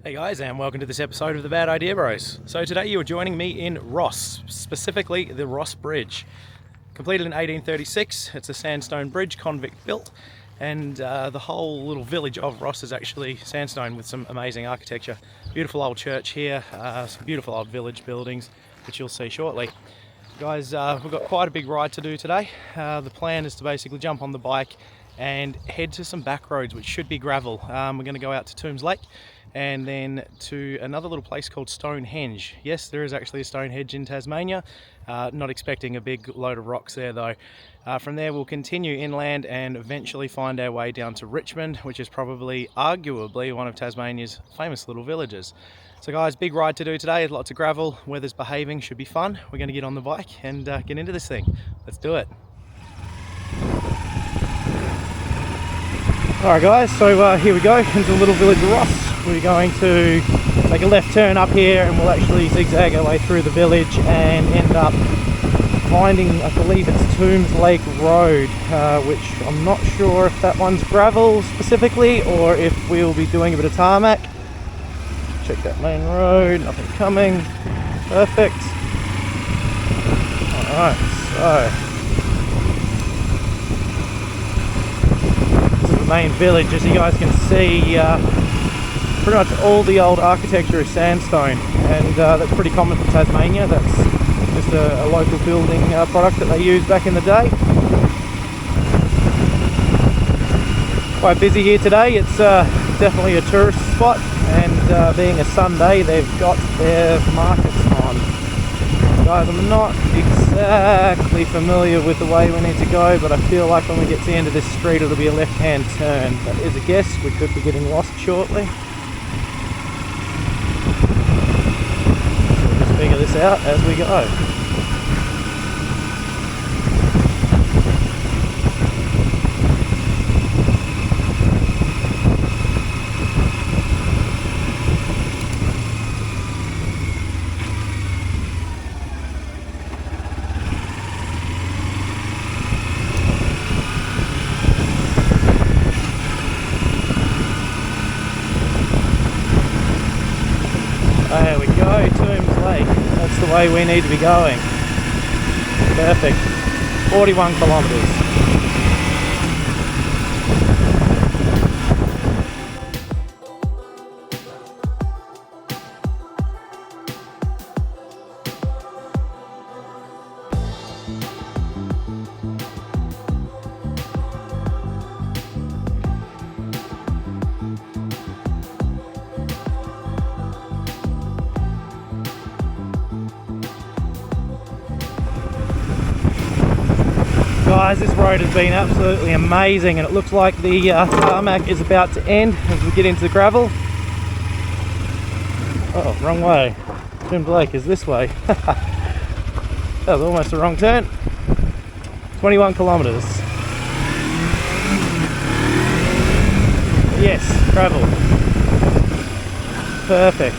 Hey guys, and welcome to this episode of the Bad Idea Bros. So today you are joining me in Ross, specifically the Ross Bridge. Completed in 1836, it's a sandstone bridge, convict built, and the whole little village of Ross is actually sandstone with some amazing architecture. Beautiful old church here, some beautiful old village buildings, which you'll see shortly. Guys, we've got quite a big ride to do today. The plan is to basically jump on the bike and head to some back roads, which should be gravel. We're going to go out to Tooms Lake and then to another little place called Stonehenge. Yes, there is actually a Stonehenge in Tasmania. Not expecting a big load of rocks there though. From there we'll continue inland and eventually find our way down to Richmond, which is probably, arguably, one of Tasmania's famous little villages. So guys, big ride to do today, lots of gravel, weather's behaving, should be fun. We're going to get on the bike and get into this thing. Let's do it. Alright guys, so here we go into the little village of Ross. We're going to take a left turn up here and we'll actually zigzag our way through the village and end up finding, I believe it's Tooms Lake Road, which I'm not sure if that one's gravel specifically or if we'll be doing a bit of tarmac. Check that main road, nothing coming, perfect. Alright, so main village. As you guys can see, pretty much all the old architecture is sandstone, and that's pretty common for Tasmania. That's just a local building product that they used back in the day. Quite busy here today. It's definitely a tourist spot, and being a Sunday they've got their markets on. Guys, I'm not exactly familiar with the way we need to go, but I feel like when we get to the end of this street it'll be a left-hand turn. That is a guess, we could be getting lost shortly. We'll just figure this out as we go. There we go, Tooms Lake. That's the way we need to be going. Perfect. 41 kilometres. Guys, this road has been absolutely amazing, and it looks like the tarmac is about to end as we get into the gravel. Oh, wrong way. Tooms Lake is this way. That was almost the wrong turn. 21 kilometres. Yes, gravel. Perfect.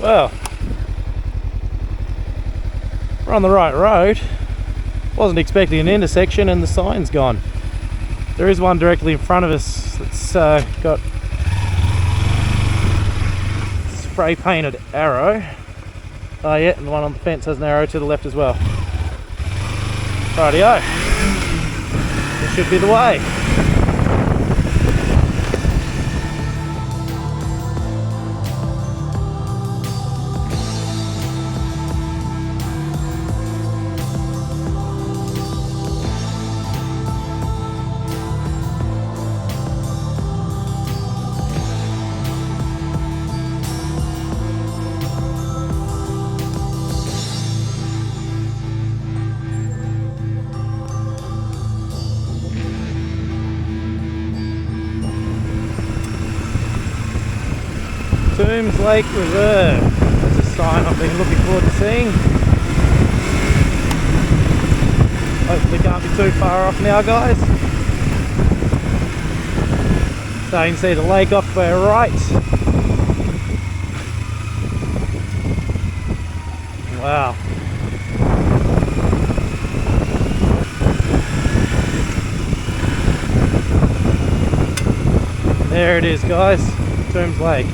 Well, we're on the right road. Wasn't expecting an intersection and the sign's gone. There is one directly in front of us that's got spray painted arrow. Oh yeah, and the one on the fence has an arrow to the left as well. Rightio. This should be the way. Tooms Lake Reserve. That's a sign I've been looking forward to seeing. Hopefully can't be too far off now, guys. So you can see the lake off to our right. Wow. There it is, guys, Tooms Lake.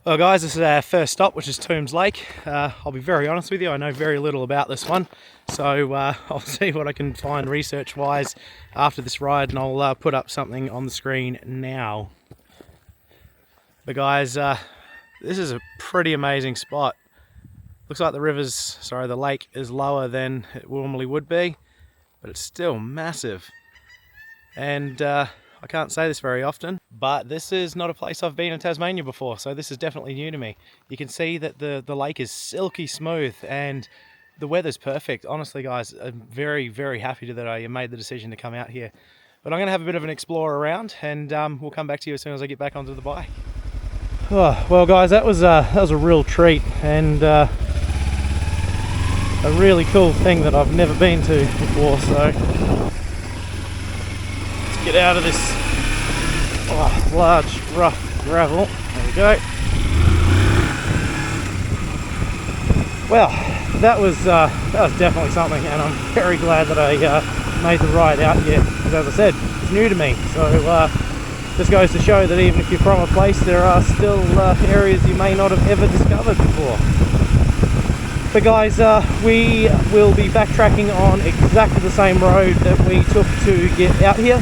Well guys, this is our first stop, which is Tooms Lake. I'll be very honest with you, I know very little about this one, so I'll see what I can find research wise after this ride, and I'll put up something on the screen now. But guys, this is a pretty amazing spot. Looks like the lake is lower than it normally would be, but it's still massive. And I can't say this very often, but this is not a place I've been in Tasmania before, so this is definitely new to me. You can see that the lake is silky smooth and the weather's perfect. Honestly guys, I'm very, very happy that I made the decision to come out here. But I'm going to have a bit of an explore around, and we'll come back to you as soon as I get back onto the bike. Oh, well guys, that was a real treat, and a really cool thing that I've never been to before, so get out of this large rough gravel. There we go. Well, that was definitely something, and I'm very glad that I made the ride out here, because as I said, it's new to me. So this goes to show that even if you're from a place, there are still areas you may not have ever discovered before. But guys, we will be backtracking on exactly the same road that we took to get out here.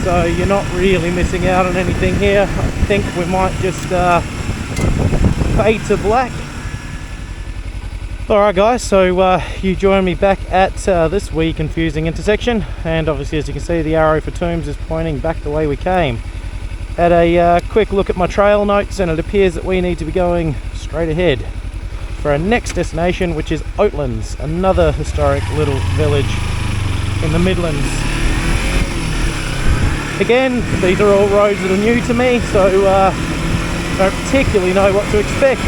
So you're not really missing out on anything here. I think we might just fade to black. Alright guys, so you join me back at this wee confusing intersection, and obviously as you can see the arrow for Tooms is pointing back the way we came. Had a quick look at my trail notes, and it appears that we need to be going straight ahead for our next destination, which is Oatlands, another historic little village in the Midlands. Again, these are all roads that are new to me, so don't particularly know what to expect.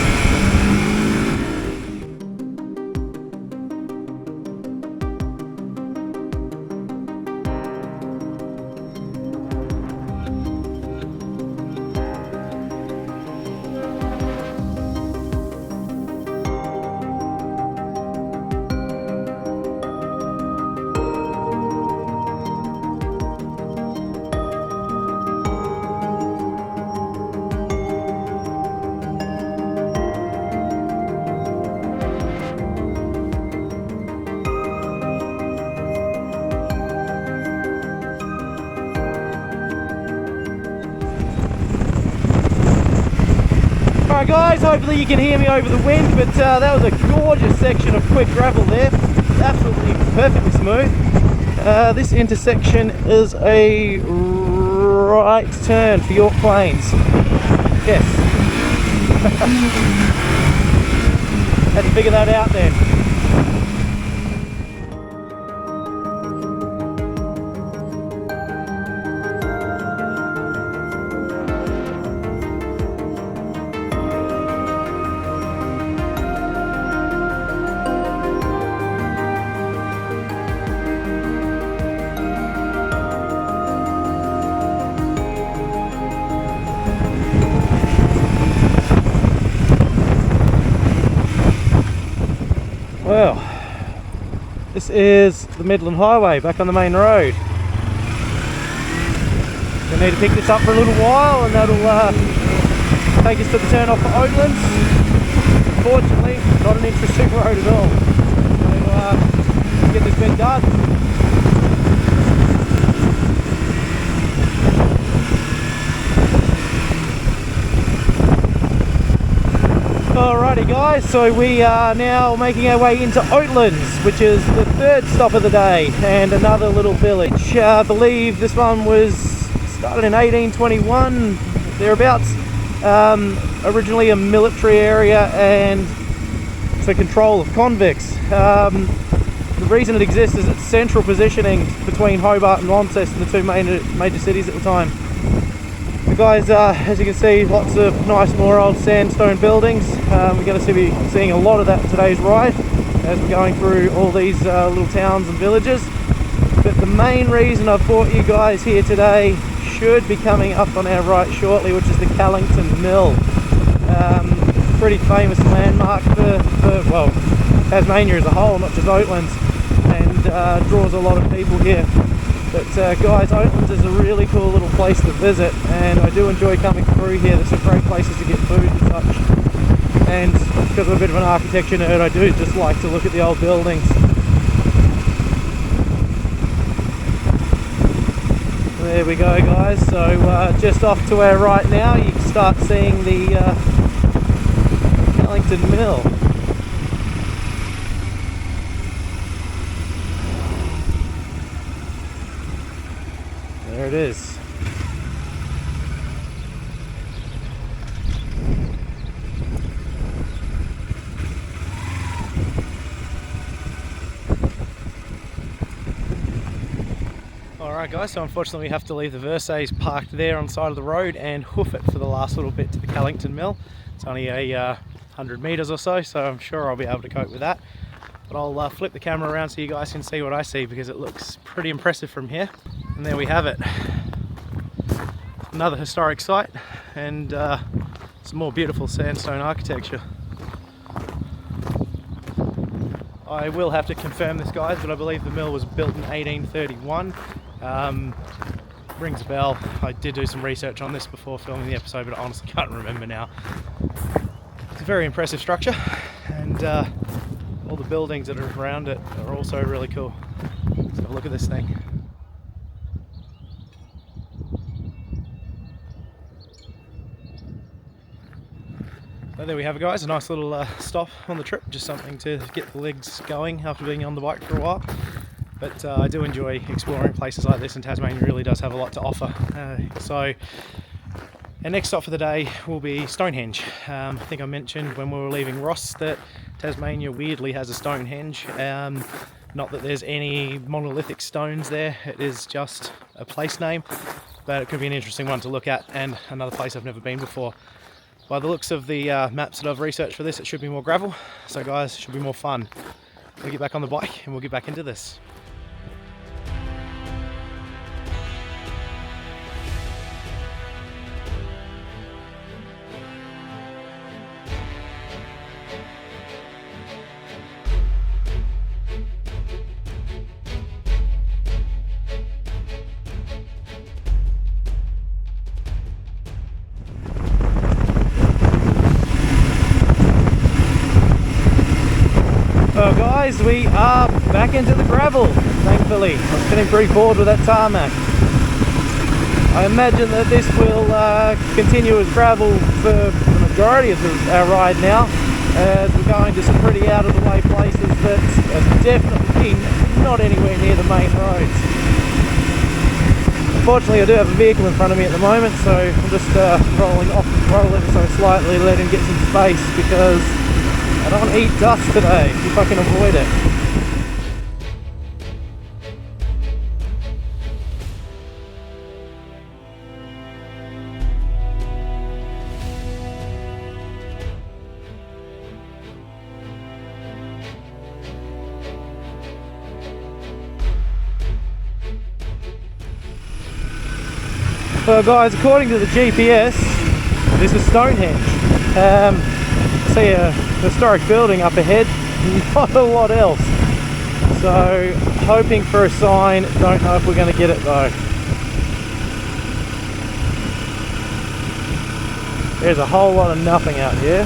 Alright guys, hopefully you can hear me over the wind, but that was a gorgeous section of quick gravel there. Absolutely perfectly smooth. This intersection is a right turn for York Plains. Yes. Had to figure that out then. Well, this is the Midland Highway back on the main road. We need to pick this up for a little while, and that'll take us to the turn off for Oatlands. Unfortunately, not an interesting road at all. So let's get this bit done. Alrighty Alrighty guys, so we are now making our way into Oatlands, which is the third stop of the day, and another little village. I believe this one was started in 1821, thereabouts. Originally a military area and for control of convicts. The reason it exists is its central positioning between Hobart and Launceston, the two major cities at the time. The guys, as you can see, lots of nice more old sandstone buildings. We're going to be seeing a lot of that in today's ride as we're going through all these little towns and villages. But the main reason I've brought you guys here today should be coming up on our right shortly, which is the Callington Mill. Pretty famous landmark for well, Tasmania as a whole, not just Oatlands, and draws a lot of people here. But guys, Oatlands is a really cool little place to visit, and I do enjoy coming through here. There's some great places to get food and such, and because I'm a bit of an architecture nerd, I do just like to look at the old buildings. There we go guys, so just off to our right now you can start seeing the Callington Mill. There it is. Alright guys, so unfortunately we have to leave the Versys parked there on the side of the road and hoof it for the last little bit to the Callington Mill. It's only a 100 metres or so, so I'm sure I'll be able to cope with that. But I'll flip the camera around so you guys can see what I see, because it looks pretty impressive from here. And there we have it. Another historic site, and some more beautiful sandstone architecture. I will have to confirm this guys, but I believe the mill was built in 1831. Rings a bell. I did do some research on this before filming the episode, but I honestly can't remember now. It's a very impressive structure, and all the buildings that are around it are also really cool. Let's have a look at this thing. So there we have it guys, a nice little stop on the trip, just something to get the legs going after being on the bike for a while. But I do enjoy exploring places like this, and Tasmania really does have a lot to offer. So our next stop for the day will be Stonehenge. I think I mentioned when we were leaving Ross that Tasmania weirdly has a Stonehenge. Not that there's any monolithic stones there, it is just a place name, but it could be an interesting one to look at, and another place I've never been before. By the looks of the maps that I've researched for this, it should be more gravel, so guys, it should be more fun. We'll get back on the bike and we'll get back into this. Well guys, we are back into the gravel, thankfully. I was getting pretty bored with that tarmac. I imagine that this will continue as gravel for the majority of our ride now, as we're going to some pretty out of the way places that are definitely not anywhere near the main roads. Unfortunately I do have a vehicle in front of me at the moment, so I'm just rolling off the throttle ever so slightly, let him get some space, because I don't want to eat dust today, if I can avoid it. Well guys, according to the GPS, this is Stonehenge. See a historic building up ahead, not a lot else. So, hoping for a sign, don't know if we're going to get it though. There's a whole lot of nothing out here.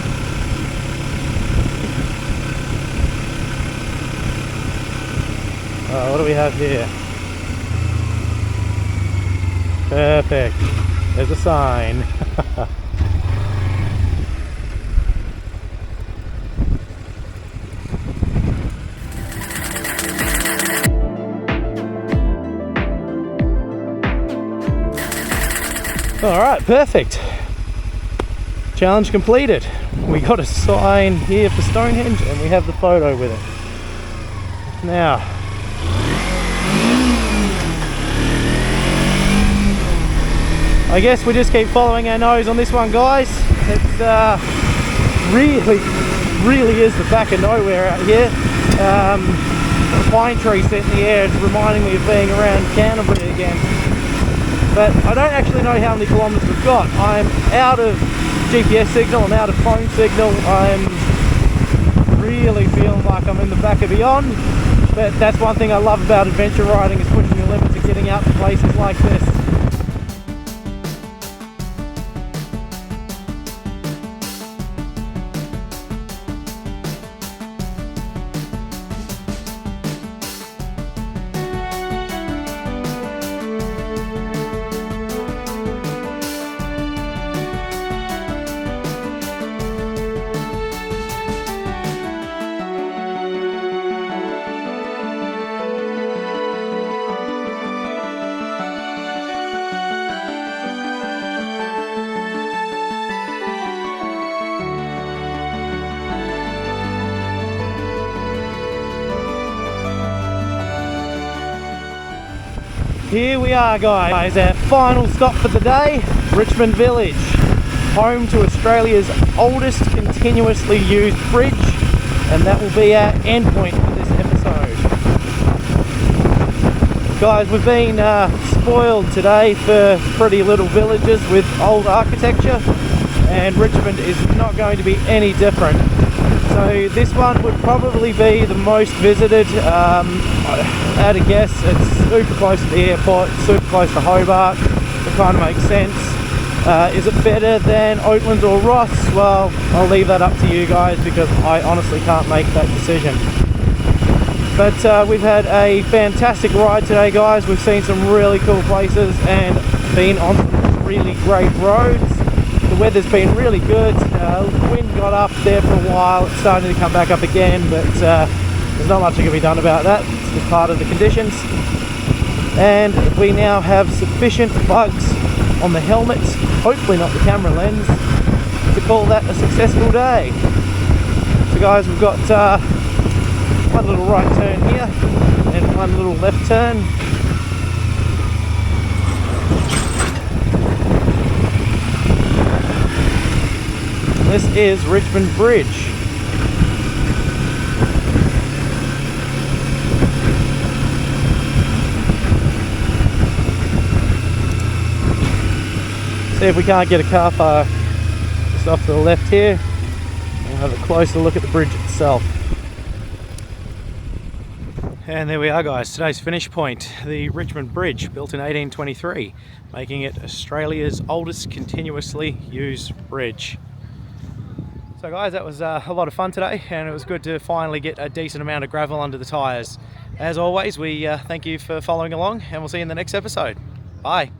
What do we have here? Perfect. There's a sign. Alright, perfect. Challenge completed. We got a sign here for Stonehenge and we have the photo with it. Now, I guess we just keep following our nose on this one, guys. It's really is the back of nowhere out here. The pine tree set in the air is reminding me of being around Canterbury again. But I don't actually know how many kilometres we've got. I'm out of GPS signal, I'm out of phone signal. I'm really feeling like I'm in the back of beyond. But that's one thing I love about adventure riding, is pushing your limits and getting out to places like this. Here we are, guys, our final stop for the day, Richmond Village, home to Australia's oldest continuously used bridge, and that will be our end point for this episode. Guys, we've been spoiled today for pretty little villages with old architecture, and Richmond is not going to be any different. So this one would probably be the most visited. At a guess, it's super close to the airport, super close to Hobart. It kind of makes sense. Is it better than Oatlands or Ross? Well, I'll leave that up to you guys, because I honestly can't make that decision. But we've had a fantastic ride today, guys. We've seen some really cool places and been on some really great roads. The weather's been really good. Wind got up there for a while. It's starting to come back up again, but there's not much that can be done about that. It's just part of the conditions. And we now have sufficient bugs on the helmets, hopefully not the camera lens, to call that a successful day. So guys, we've got one little right turn here and one little left turn. This is Richmond Bridge. See if we can't get a car park just off to the left here. We'll have a closer look at the bridge itself. And there we are, guys, today's finish point, the Richmond Bridge, built in 1823, making it Australia's oldest continuously used bridge. So guys, that was a lot of fun today, and it was good to finally get a decent amount of gravel under the tyres. As always, we thank you for following along, and we'll see you in the next episode. Bye.